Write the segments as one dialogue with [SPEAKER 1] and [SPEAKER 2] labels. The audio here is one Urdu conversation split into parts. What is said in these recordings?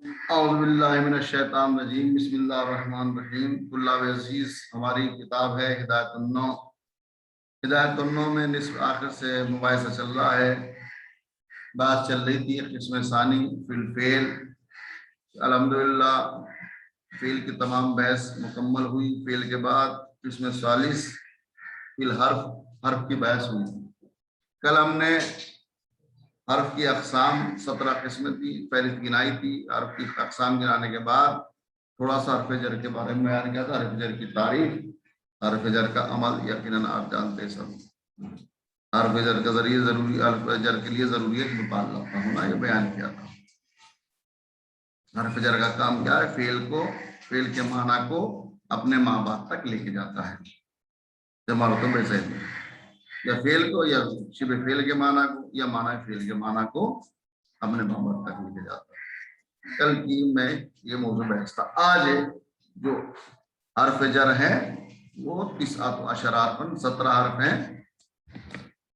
[SPEAKER 1] اعوذ باللہ من الشیطان الرجیم بسم اللہ الرحمن الرحیم۔ طلاب عزیز، ہماری کتاب ہے ہدایت النو۔ ہدایت النو میں نصف آخر سے مباحثہ چل رہا ہے۔ بات چل رہی تھی قسم ثانی فی الفعل۔ الحمدللہ فعل کی تمام بحث مکمل ہوئی۔ فعل کے بعد قسم ثالث فی الحرف، حرف کی بحث ہوئی۔ کل ہم نے حرف کی اقسام 17 قسمیں تھی، فہرست گنائی تھی۔ حرف کی اقسام گنانے کے بعد تھوڑا سا حرف جر کے بارے میں بیان کیا تھا، حرف جر کی تعریف، حرف جر کا عمل یقیناً آپ جانتے ہیں سب۔ حرف جر کا ذریعے ضروری، حرف جر کے لیے ضروری ہے کہ متعلقہ ہونا، یہ بیان کیا تھا۔ حرف جر کا کام کیا ہے؟ فعل کے معنی کو اپنے ماں باپ تک لے کے جاتا ہے، جمع تو ویسے ہی یا فعل کو یا شبہ فعل کے معنی کو یا معنی فعل کے معنی کو اپنے ماں باپ تک لے کے جاتا ہے۔ کل کی میں یہ موضوع بحث تھا۔ آج جو حرف جر ہے وہ 19 حرف، 17 حرف ہیں۔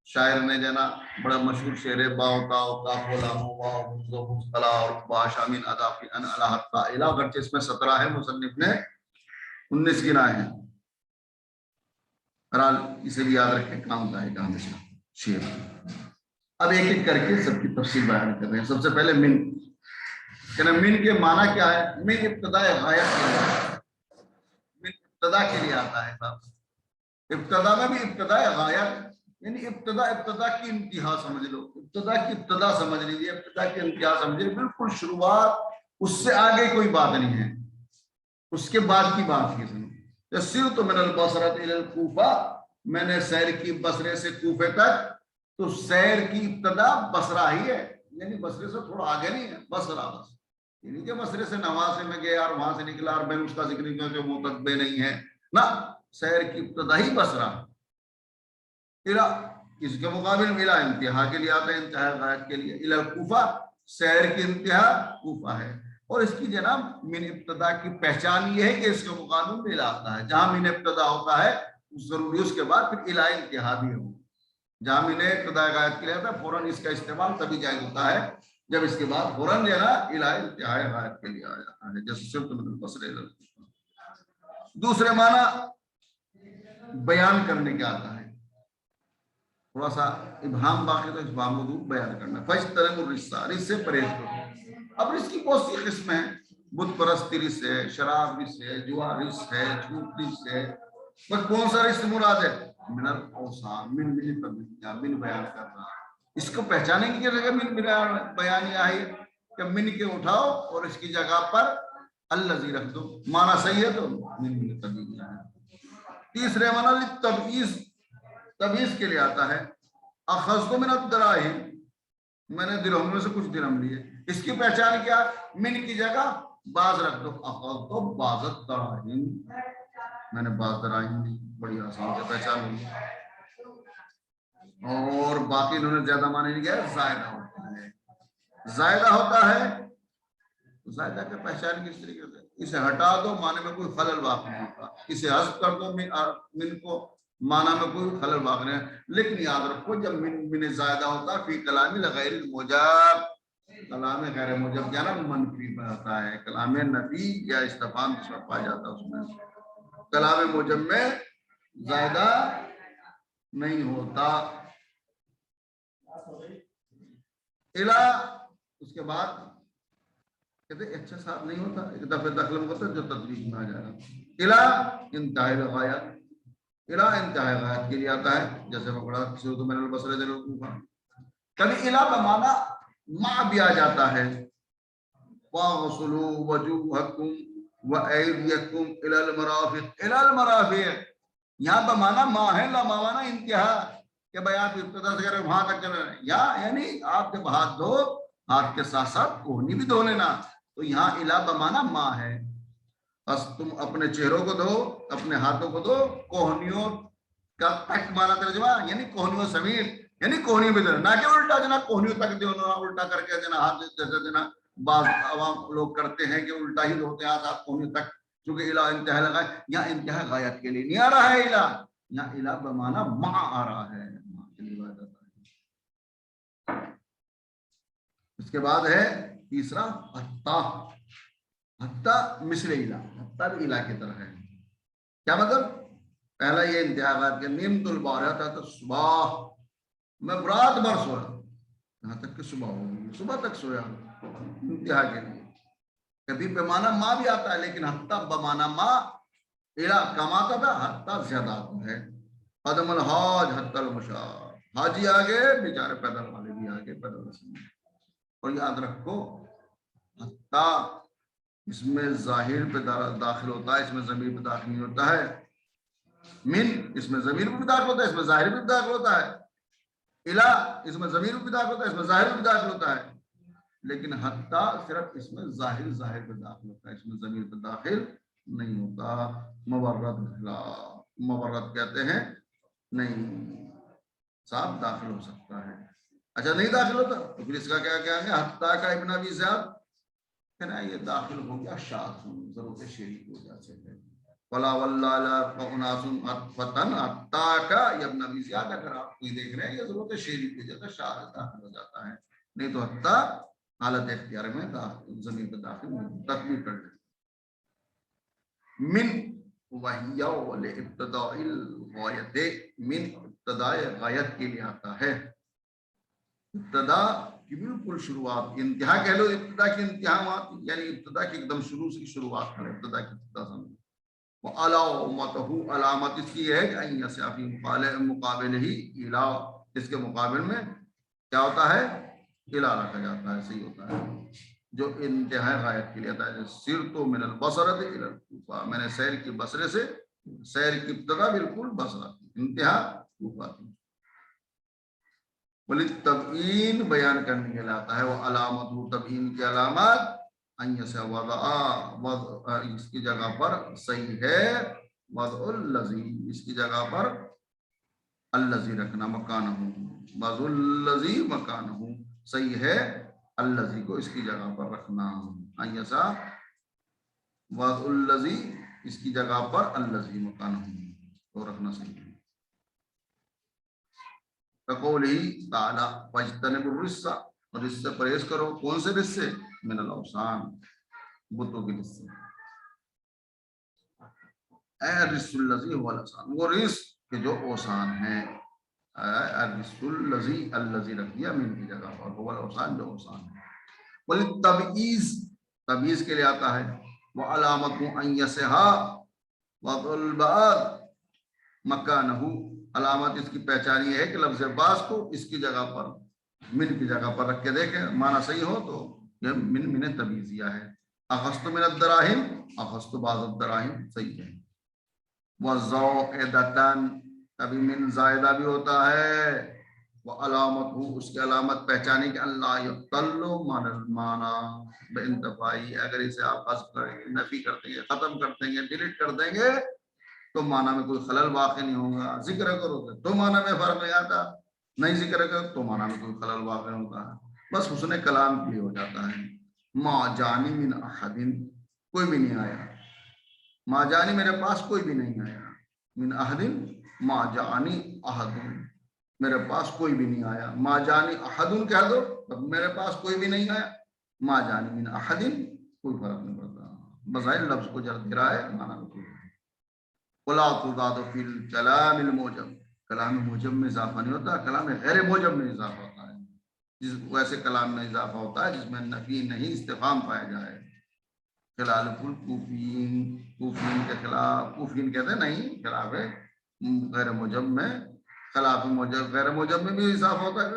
[SPEAKER 1] شاعر نے جنا بڑا مشہور شعر ہے، باؤ تاؤ کاف لام واو حمزہ مصطلح اور با شامل ادا فی ان الا حتا الا، اگرچہ اس میں 17 ہے، مصنف نے 19 گنائے ہیں۔ بہرحال اسے بھی یاد رکھیں، کام کا ہے ہمیشہ شعر۔ اب ایک ایک کر کے سب کی تفصیل بیان کر رہے ہیں۔ سب سے پہلے من، کہنا من کے معنی کیا ہے؟ من ابتدا غایت کے لیے، من ابتدا کے لیے آتا ہے صاحب۔ ابتدا میں بھی ابتدا غایت، یعنی ابتدا کی انتہا سمجھ لو، ابتدا کی ابتدا سمجھ لیجیے، ابتدا کی انتہا سمجھے، بالکل شروعات، اس سے آگے کوئی بات نہیں ہے، اس کے بعد کی بات ہے۔ سرت من البصرۃ الی الکوفہ، میں نے سیر کی بصرے سے کوفے تک، تو سیر کی ابتدا بصرہ ہی ہے، یعنی بصرے سے تھوڑا آگے نہیں ہے، بصرہ بس، یعنی کہ بصرے سے نواز سے میں گیا اور وہاں سے نکلا اور میں اس کا ذکر نہیں جو متقبے نہیں ہے، نہ، سیر کی ابتدا ہی بصرہ۔ اس کے مقابل ملا انتہا کے لیے آتا ہے، انتہا غایت کے لیے، الی الکوفہ، سیر کی انتہا کوفہ ہے۔ اور اس کی جناب من ابتدا کی پہچان یہ ہے کہ اس کے مقابل ملا آتا ہے، جہاں من ابتدا ہوتا ہے ضروری اس کے بعد پھر الی انتہا بھی ہو۔ جہاں من ابتدا غایت کے لیے آتا ہے فوراً اس کا استعمال تبھی جائز ہوتا ہے جب اس کے بعد فوراً جو ہے نا الی انتہا غایت کے لیے آ جاتا ہے، جیسے سرت من البصرۃ الی الکوفہ۔ دوسرے معنی بیان کرنے کے آتا ہے، تھوڑا سا ابہام باقی تو ابہام کو بیان کرنا۔ فاجتنبوا الرجس، رجس سے پرہیز کرو۔ اب رجس کی بہت سی قسمیں ہیں، بت پرست رجس ہے، شراب رجس ہے، جوا رجس ہے، جھوٹ رجس ہے، بس کون سا رجس مراد ہے؟ من الاوثان، من بیان کر رہا ہے۔ اس کو پہچانیں گے کہ من بیان یہ ہے کہ من کے اٹھاؤ اور اس کی جگہ پر الذی رکھ دو، معنی صحیح ہے تو من تبیین ہے۔ تیسرے معنی تبعیض، تبعیض کے لیے آتا ہے، اخذت من الدراہم، میں نے درہم میں سے کچھ درہم لیے۔ اس کی پہچان کیا؟ من کی جگہ بعض رکھ دو، اخذت بعض الدراہم، میں نے بعض دراہم لی، بڑی آسان سے پہچان ہوئی۔ اور باقی انہوں نے زیادہ معنی نہیں کیا، زائدہ ہوتا ہے، زائدہ ہوتا ہے، زائدہ کی پہچان کس طریقے سے؟ اسے ہٹا دو، معنی میں کوئی خلل واقع نہیں ہوتا، اسے حذف کر دو من کو، معنی میں کوئی خلل واقع نہیں ہے۔ لیکن یاد رکھو جب من زائدہ ہوتا ہے فی کلام غیر الموجب، کلام غیر موجب کیا نا منفی میں ہوتا ہے، کلام نفی یا استفہام جس میں پایا جاتا ہے اس میں، کلام موجب میں زائدہ نہیں ہوتا۔ الا، اس کے بعد کہتے اچھا صاحب نہیں ہوتا، ایک دفعہ دخل ہوتا جو تدریج میں آ جائے گا۔ الا انتہائی غایت، الا انتہائی غایت کے لیے آتا ہے، جیسے میں پڑھا سورۃ من البصرۃ الی الکوفہ۔ کبھی الا کا معنی مع بھی آ جاتا ہے، واغسلوا وجوہکم وایدیکم الی المرافق، الی المرافق یہاں پہ معنی مع ہے، لا معنی انتہا، کہ بھائی آپ ابتدا سے کریں وہاں تک چلے، یا یعنی آپ جب ہاتھ دھو ہاتھ کے ساتھ ساتھ کوہنی بھی دھو لینا، تو یہاں الا بمانا ماں ہے۔ بس تم اپنے چہروں کو دھو، اپنے ہاتھوں کو دھو، کوہنیوں کا تک مانا ترجمہ، یعنی کوہنیوں سمیت، یعنی کوہنی بھی دھو، نہ کہ الٹا جنا کوہنیوں تک دھو، الٹا کر کے جنا ہاتھ جیسے جنا بعض عوام لوگ کرتے ہیں کہ الٹا ہی دھوتے ہیں ہاتھ کوہنیوں تک، کیونکہ الا انتہا لگا، یا انتہا غایت کے لیے نہیں آ رہا ہے الا، یہاں الا بمانا مع آ رہا ہے۔ اس کے بعد ہے تیسرا حتی، حتی مثل الہ، حتی بھی الہ کی طرح ہے. کیا مطلب؟ پہلا یہ انتہا کہ نیم البارحہ تھا، تو صبح میں رات بھر سویا، یہاں تک کہ صبح ہو گئی، صبح تک سویا انتہا کے لیے. کبھی بمانا ما بھی آتا ہے، لیکن حتی بمانا ما الہ کم آتا تھا، حتی زیادہ آتا ہے. قدم الحاج حتی المشاہ، حاجی آگے بیچارے پیدل والے بھی آگے پیدل رسول. اور یاد رکھو حتی اس میں ظاہر پہ داخل ہوتا ہے، اس میں ضمیر پہ داخل نہیں ہوتا ہے. من اس میں ضمیر پہ داخل ہوتا ہے، اس میں ظاہر پہ داخل ہوتا ہے. الہ اس میں ضمیر پہ داخل ہوتا ہے، اس میں ظاہر پہ داخل ہوتا ہے. لیکن حتی صرف اس میں ظاہر پہ داخل ہوتا ہے، اس میں ضمیر پہ داخل نہیں ہوتا. مورد کہتے ہیں نہیں، صاحب داخل ہو سکتا ہے. اچھا نہیں داخل ہوتا تو پھر اس کا کیا کہیں گے؟ حتی کا ابن ابی زیاد کہنا یہ داخل ہو گیا شاذ، ضرورت شعری کی وجہ سے ہے. ولا واللہ لا اناس فتن حتی کا ابن ابی زیاد، اگر آپ کوئی دیکھ رہے ہیں یہ ضرورت شعری کی وجہ سے شاذ داخل ہو جاتا ہے، نہیں تو حتی حالت اختیار میں زمین پہ داخل تکمیل کر دیں. من وحی ابتداء الغایت، من ابتداء غایت کے لیے آتا ہے. ابتدا کی بالکل شروعات، انتہا کہہ لو، ابتدا کی انتہا یعنی ابتدا کی ایک دم شروع سے شروعات کرے، ابتدا کی ابتدا سمجھو. وعلامتہ، علامت اس کی ہے کہ ان یسعفی مقابل ہی الہ، اس کے مقابل میں کیا ہوتا ہے؟ الہ رکھا جاتا ہے. صحیح ہوتا ہے جو انتہا غایت کے لیے آتا ہے. سرت من البصرۃ الی الکوفہ، میں نے سیر کی بصرے سے، سیر کی ابتدا بالکل بصرہ، انتہا کوفہ تھی. تبیین بیان کرنے کے لیے آتا ہے. وہ علامت تبیین کی علامات ان سے وضع اس کی جگہ پر صحیح ہے، وضع الذی اس کی جگہ پر الذی رکھنا، مکانہ وضع الذی مکانہ صحیح ہے، الذی کو اس کی جگہ پر رکھنا. ان سے وضع الذی اس کی جگہ پر الذی مکانہ کو رکھنا صحیح ہے. قوله تعالی فاجتنبوا الرجس، اور اس سے پرہیز کرو. کون سے رجس سے؟ من الاوثان، بتوں کے رجس سے. اے الرجس الذی هو الاوثان، وہ رجس کہ جو اوثان ہے. الرجس الذی، الذی رکھ دیا من کی جگہ پر، هو الاوثان جو اوثان ہے. والتبعیض، تبعیض کے لیے آتا ہے. وعلامت ان یسھا وضع البعض مکانہ، علامت اس کی پہچان یہ ہے کہ لفظ بعض کو اس کی جگہ پر، من کی جگہ پر رکھ کے دیکھیں، معنی صحیح ہو تو یہ من تبعیضیہ ہے. اخذت من الدراہم، اخذت بعض الدراہم صحیح ہے. وزائدتن، کبھی من زائدہ بھی ہوتا ہے. وعلامت ہو، اس کی علامت پہچانی کہ اللہ یقتلو من المعنی بانتفائی، اگر اسے آپ حذف کریں گے، نفی کر دیں گے، ختم کر دیں گے، ڈیلیٹ کر دیں گے تو معنی میں کوئی خلل واقع نہیں ہوگا. ذکر کرو گے تو معنی میں فرق نہیں آتا، نہیں ذکر کرو تو معنی میں کوئی خلل واقع ہوتا ہے. بس حسن کلام کے لیے ہو جاتا ہے. ما جانی من احد، کوئی بھی نہیں آیا. ما جانی میرے پاس کوئی بھی نہیں آیا. من احد، ما جانی احد، میرے پاس کوئی بھی نہیں آیا. ما جانی احد کہہ دو، میرے پاس کوئی بھی نہیں آیا. ما جانی من احد، کوئی فرق نہیں پڑتا، بظاہر لفظ کو جر دے رہا ہے، معنی میں کوئی. ولا تضاد فی الکلام الموجب، کلام موجب میں اضافہ نہیں ہوتا، کلام غیر موجب میں اضافہ ہوتا ہے. جس ویسے کلام میں اضافہ ہوتا ہے جس میں نفی نہیں استفہام پایا جائے. خلاف الکوفیین، کوفیین کے خلاف، کوفیین کہتے ہیں نہیں، خلاف ہے غیر موجب میں. خلاف موجب، غیر موجب میں بھی اضافہ ہوتا ہے،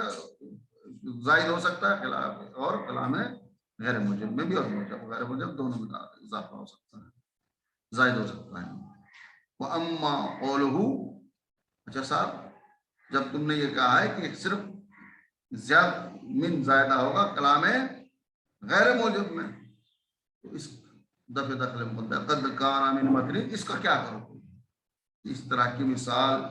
[SPEAKER 1] زائد ہو سکتا ہے خلاف، اور کلام غیر موجب میں بھی، اور موجب غیر موجب دونوں میں اضافہ ہو سکتا ہے، زائد ہو سکتا ہے. وَأَمَّا قَوْلُهُ، اچھا صاحب جب تم نے یہ کہا ہے کہ صرف من زائدہ ہوگا کلام غیر موجب میں، تو اس دفع دخل مقدر قد کان من متن، اس کا کیا کرو؟ اس طرح کی مثال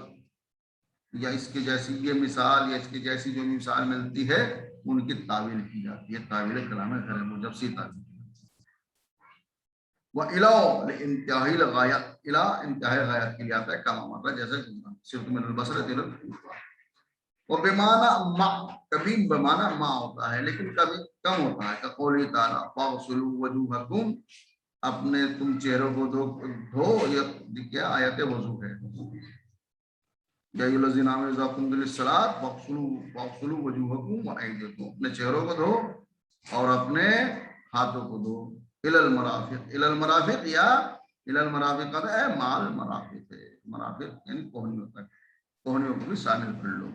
[SPEAKER 1] یا اس کے جیسی یہ مثال یا اس کی جیسی جو مثال ملتی ہے ان کی تعویل کی جاتی ہے. تعویل کلام غیر موجب سی تعویل. وَإِلَىٰ لِانتِهَاءِ الْغَایَةِ، الہ انتہائی غایت کے لیے آتا ہے، کما مرہ جیسے صرف من البصرۃ الی الکوفہ. وَبِمَعنَى مَا، کبھی بمعنی ما ہوتا ہے لیکن کبھی کم ہوتا ہے. كَقَوْلِهِ تَعَالَىٰ فَاغْسِلُوا وُجُوهَكُمْ اپنے تم چہروں کو دھو، یہ کیا آیت وضو ہے. یا ایھا الذین آمنوا اذا قمتم للصلاۃ فاغسلوا وجوہکم وایدیکم، اپنے چہروں کو دھو اور اپنے ہاتھوں کو دھو. الی المرافق، الی المرافق یا الی المرافق کا ہے مال مرافق ہے. مرافق یعنی کوہنیوں تک، کوہنیوں کو بھی شامل کر لو.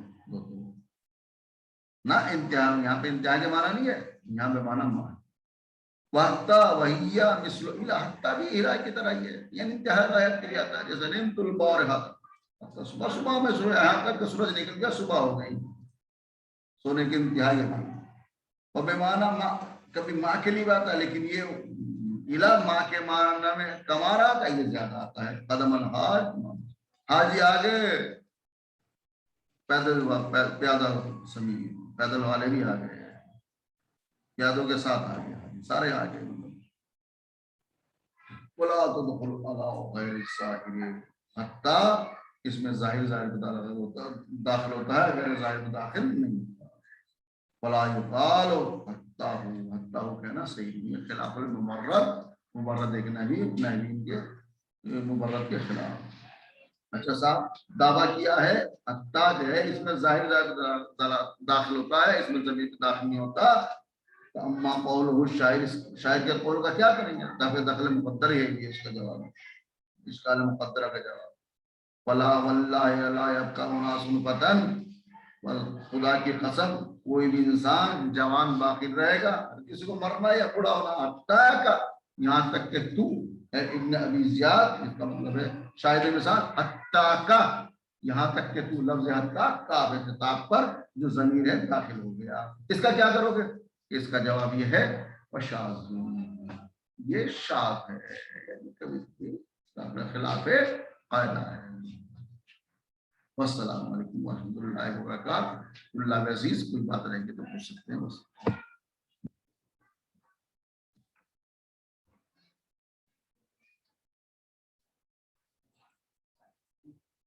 [SPEAKER 1] نہ انتہا، یہاں پہ انتہا کے معنی نہیں ہے، یہاں پہ معنی مان. وحتا وحیا مثل الا، حتا بھی الہ کی طرح ہی ہے، یعنی انتہا غائب کے لیے آتا ہے. جیسے نمت البارحہ، صبح صبح میں سویا، یہاں تک کہ سورج نکل گیا صبح ہو گئی، سونے کی انتہا یہ معنی. اور بے معنی ماں، کبھی ماں کے لیے آتا ہے، لیکن یہ الہ ماں کے معنی میں کمارا کا یہ زیادہ آتا ہے. قدم الحاج، حاجی آگے، پیدل پیادہ سمی، پیدل والے بھی آگے، پیادوں کے ساتھ آگے، سارے آگے. ولا تدخلوا علی غیر السائلین، حتی اس میں ظاہر داخل ہوتا ہے، غیر ظاہر داخل نہیں ہوتا. ولا یقال حتی کہنا صحیح نہیں ہے، خلاف الممرد، ممرد ایک نحوی کے ممرد کے خلاف. اچھا صاحب، دعویٰ کیا ہے حتی جو ہے اس میں ظاہر داخل ہوتا ہے، اس میں ضمیر داخل نہیں ہوتا. اما قولہ شاعر کے قول کا کیا کریں گے؟ دخل مقدر ہے، یہ اس کا جواب ہے، اس کا مقدرہ کا جواب. ولا واللہ لا یبقى اناس فتن، خدا کی قسم کوئی بھی انسان جوان باقی رہے گا، کسی کو مرنا یا بوڑھا ہونا، حتی کا یہاں تک کہ تو ابن ابی زیاد، اس کا مطلب ہے شاہد مثال حتی کا، یہاں تک کہ تو، لفظ حتی کا خطاب پر جو ضمیر ہے داخل ہو گیا. اس کا کیا کرو گے؟ اس کا جواب یہ ہے وشاذ، یہ شاذ ہے، یعنی کبھی اپنے خلاف قاعدہ ہے. والسلام علیکم ورحمۃ اللہ وبرکاتہ. اللہ عزیز کوئی بات رہے گی تو پوچھ سکتے ہیں بس.